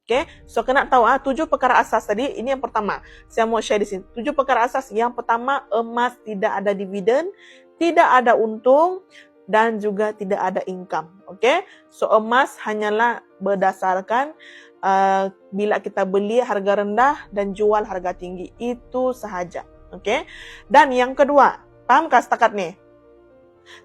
Okay, so kena tahu 7 perkara asas tadi. Ini yang pertama. Saya mau share di sini. 7 perkara asas. Yang pertama, emas tidak ada dividen, tidak ada untung dan juga tidak ada income. Okay, so emas hanyalah berdasarkan bila kita beli harga rendah dan jual harga tinggi. Itu sahaja. Okay, dan yang kedua, pahamkah setakat ni?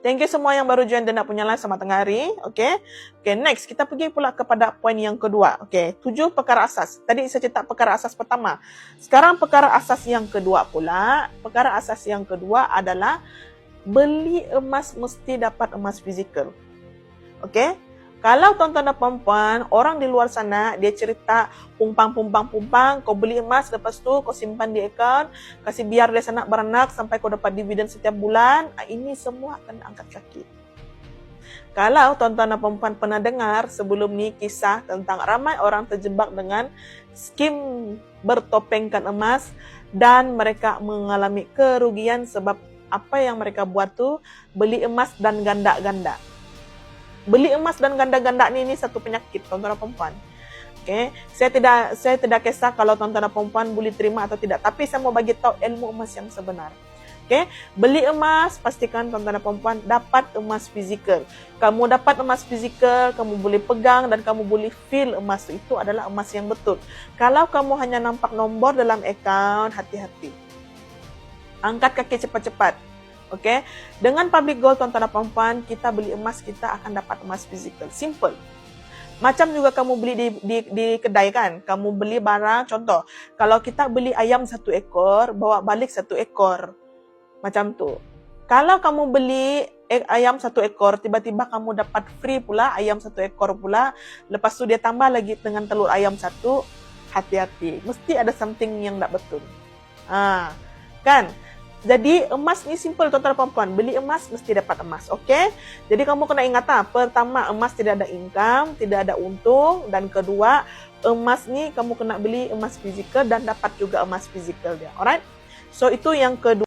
Thank you semua yang baru join dan nak punya live sama tengah hari. Okay. Okay, next. Kita pergi pula kepada poin yang kedua. Okay, 7 perkara asas. Tadi saya cerita perkara asas pertama. Sekarang perkara asas yang kedua pula. Perkara asas yang kedua adalah beli emas mesti dapat emas fizikal. Okay. Kalau tuan-tuan dan puan-puan, orang di luar sana, dia cerita pumpang, kau beli emas, lepas tu kau simpan di akaun, kasih biar dia sanak beranak sampai kau dapat dividen setiap bulan, ini semua akan angkat kaki. Kalau tuan-tuan dan puan-puan pernah dengar sebelum ni kisah tentang ramai orang terjebak dengan skim bertopengkan emas dan mereka mengalami kerugian sebab apa yang mereka buat tu beli emas dan ganda-ganda. Beli emas dan ganda-ganda ni satu penyakit tuan-tuan dan puan-puan. Okay. Saya tidak kisah kalau tuan-tuan dan puan-puan boleh terima atau tidak, tapi saya mau bagi tahu ilmu emas yang sebenar. Okay. Beli emas, pastikan tuan-tuan dan puan-puan dapat emas fizikal. Kamu dapat emas fizikal, kamu boleh pegang dan kamu boleh feel emas itu adalah emas yang betul. Kalau kamu hanya nampak nombor dalam akaun, hati-hati. Angkat kaki cepat-cepat. Okay, dengan public gold tuan-tuan dan puan-puan, kita beli emas, kita akan dapat emas fizikal. Simple. Macam juga kamu beli di kedai kan, kamu beli barang, contoh, kalau kita beli ayam 1 ekor, bawa balik 1 ekor. Macam tu. Kalau kamu beli ayam 1 ekor, tiba-tiba kamu dapat free pula ayam 1 ekor pula, lepas tu dia tambah lagi dengan telur ayam 1, hati-hati. Mesti ada something yang tak betul. Kan? Jadi emas ni simple tuan-tuan dan puan-puan. Beli emas mesti dapat emas. Okay? Jadi kamu kena ingat pertama, emas tidak ada income, tidak ada untung. Dan kedua, emas ni kamu kena beli emas fizikal dan dapat juga emas fizikal dia. Alright? So itu yang kedua.